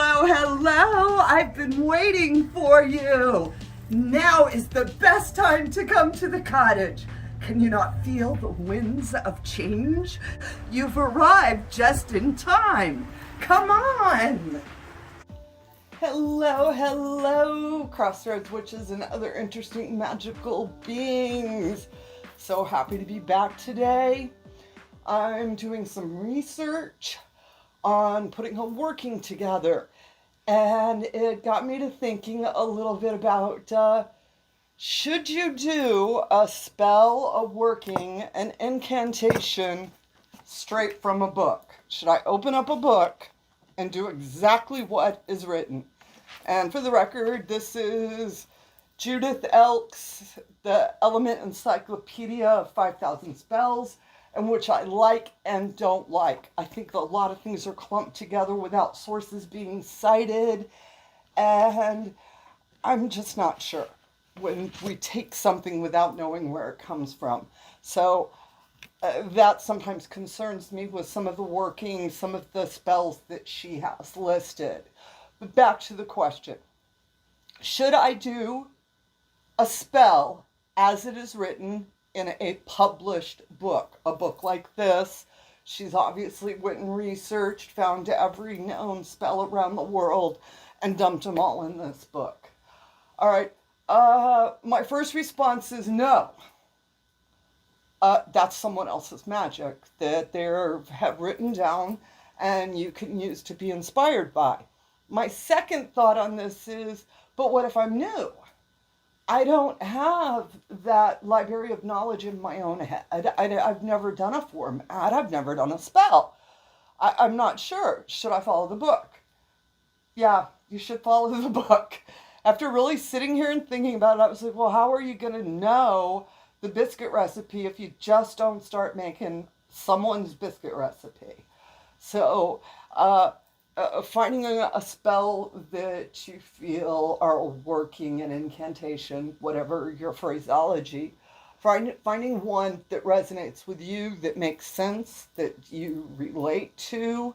Hello, hello. I've been waiting for you. Now is the best time to come to the cottage. Can you not feel the winds of change? You've arrived just in time. Come on. Hello, hello, Crossroads Witches and other interesting magical beings. So happy to be back today. I'm doing some research on putting a working together, and it got me to thinking a little bit about should you do a spell, a working, an incantation straight from a book? Should I open up a book and do exactly what is written? And for the record, this is Judith Elk's The Element Encyclopedia of 5,000 Spells, and which I like and don't like. I think a lot of things are clumped together without sources being cited, and I'm just not sure when we take something without knowing where it comes from. So that sometimes concerns me with some of the workings, some of the spells that she has listed. But back to the question. Should I do a spell as it is written in a published book? A book like this, she's obviously went and researched, found every known spell around the world, and dumped them all in this book. All right, my first response is no. That's someone else's magic that they have written down and you can use to be inspired by. My second thought on this is, but what if I'm new? I don't have that library of knowledge in my own head. I've never done a format. I've never done a spell. I'm not sure. Should I follow the book? Yeah, you should follow the book. After really sitting here and thinking about it, I was like, well, how are you going to know the biscuit recipe if you just don't start making someone's biscuit recipe? So, finding a spell that you feel are working, an incantation, whatever your phraseology, finding one that resonates with you, that makes sense, that you relate to.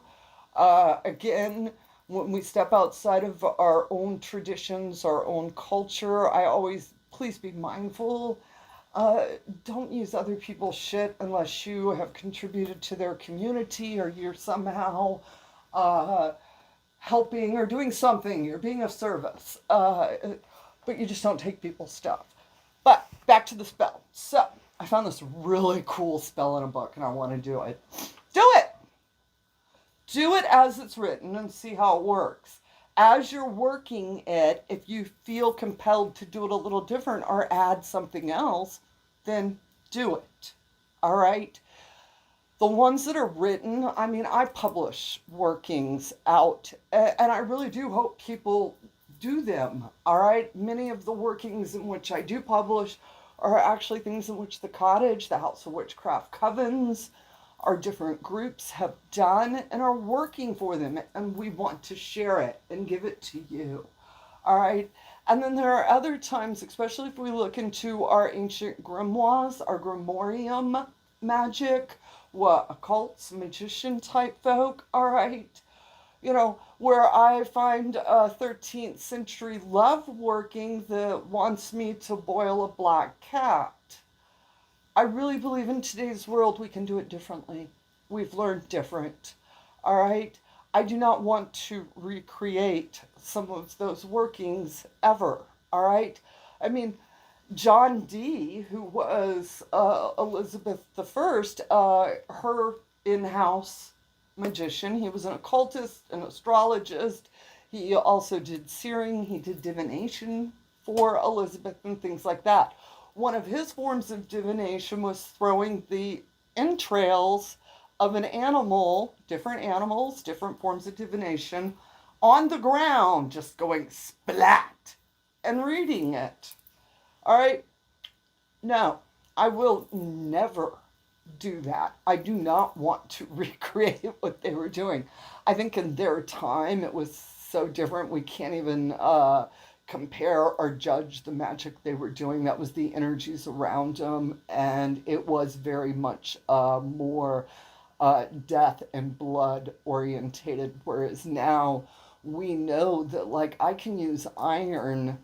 Again, when we step outside of our own traditions, our own culture, I always, please be mindful. Don't use other people's shit unless you have contributed to their community or you're somehow helping or doing something, you're being of service, but you just don't take people's stuff. But back to the spell. So I found this really cool spell in a book and I want to do it. Do it! Do it as it's written and see how it works. As you're working it, if you feel compelled to do it a little different or add something else, then do it. All right? The ones that are written, I mean, I publish workings out, and I really do hope people do them, all right? Many of the workings in which I do publish are actually things in which the cottage, the House of Witchcraft covens, our different groups have done and are working for them, and we want to share it and give it to you, all right? And then there are other times, especially if we look into our ancient grimoires, our grimorium magic, what, occults, magician type folk, all right? You know, where I find a 13th century love working that wants me to boil a black cat. I really believe in today's world we can do it differently. We've learned different, all right? I do not want to recreate some of those workings ever, all right? I mean, John Dee, who was Elizabeth I, her in-house magician. He was an occultist, an astrologist. He also did seering. He did divination for Elizabeth and things like that. One of his forms of divination was throwing the entrails of an animal, different forms of divination, on the ground, just going splat, and reading it. All right? No, I will never do that. I do not want to recreate what they were doing. I think in their time it was so different we can't even compare or judge the magic they were doing. That was the energies around them, and it was very much more death and blood orientated, whereas now we know that, like, I can use iron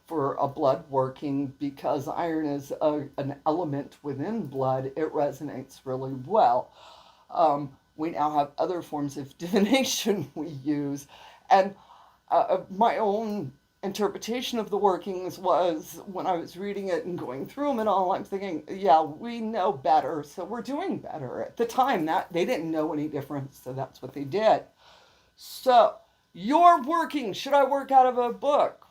for a blood working because iron is an element within blood. It resonates really well. We now have other forms of divination we use. And my own interpretation of the workings was, when I was reading it and going through them and all, I'm thinking, yeah, we know better, so we're doing better. At the time, that they didn't know any difference, so that's what they did. So, your working, should I work out of a book?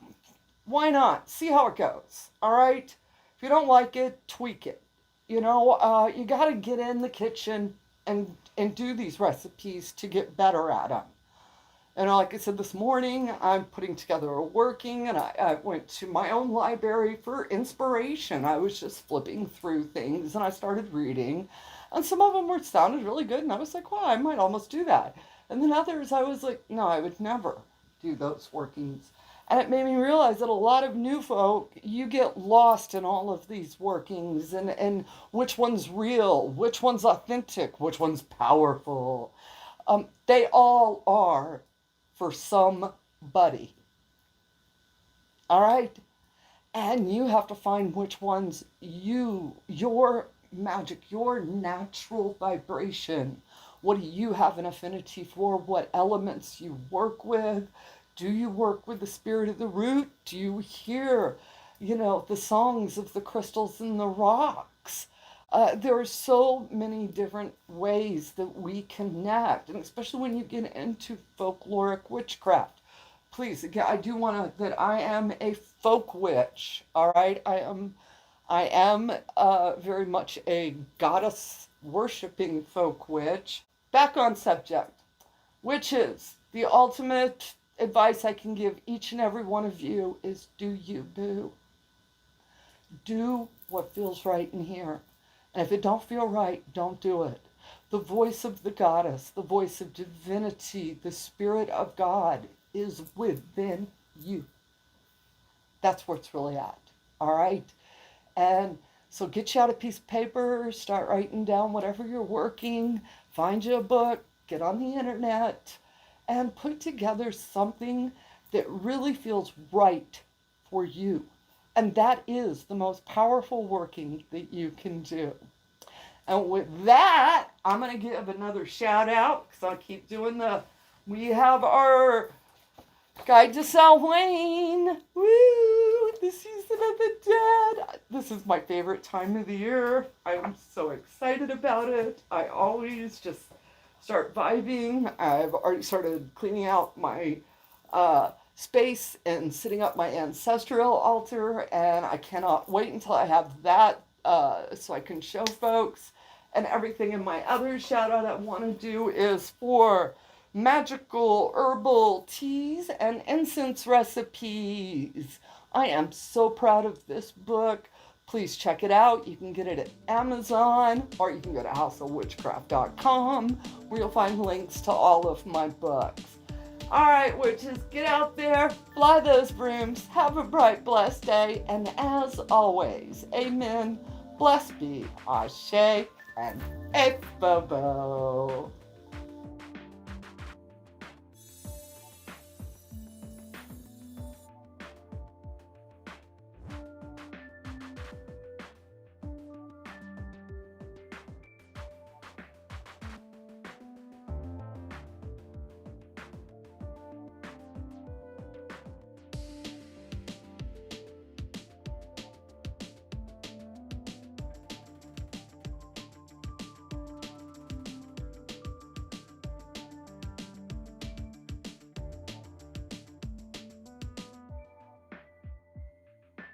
Why not? See how it goes. All right? If you don't like it, tweak it. You know, you got to get in the kitchen and do these recipes to get better at them. And like I said this morning, I'm putting together a working, and I went to my own library for inspiration. I was just flipping through things, and I started reading, and some of them sounded really good, and I was like, wow, I might almost do that. And then others, I was like, no, I would never do those workings. And it made me realize that a lot of new folk, you get lost in all of these workings, and which one's real, which one's authentic, which one's powerful. They all are for somebody. All right? And you have to find which ones your magic, your natural vibration. What do you have an affinity for? What elements you work with? Do you work with the spirit of the root? Do you hear, the songs of the crystals and the rocks? There are so many different ways that we connect, and especially when you get into folkloric witchcraft. Please, again, I do want to, that I am a folk witch, all right? I am very much a goddess worshipping folk witch. Back on subject. Witches, the ultimate advice I can give each and every one of you is do you, boo. Do what feels right in here. And if it don't feel right, don't do it. The voice of the goddess, the voice of divinity, the spirit of God is within you. That's where it's really at. All right? And so get you out a piece of paper, start writing down whatever you're working, find you a book, get on the internet, and put together something that really feels right for you. And that is the most powerful working that you can do. And with that, I'm going to give another shout out, because I'll keep doing we have our Guide to Samhain. Woo! The season of the dead. This is my favorite time of the year. I'm so excited about it. I always just start vibing. I've already started cleaning out my space and setting up my ancestral altar, and I cannot wait until I have that so I can show folks. And everything in my other shout out I want to do is for magical herbal teas and incense recipes. I am so proud of this book. Please check it out. You can get it at Amazon, or you can go to houseofwitchcraft.com, where you'll find links to all of my books. All right, witches, get out there, fly those brooms, have a bright, blessed day, and as always, amen, blessed be, ashe, and H.o.W.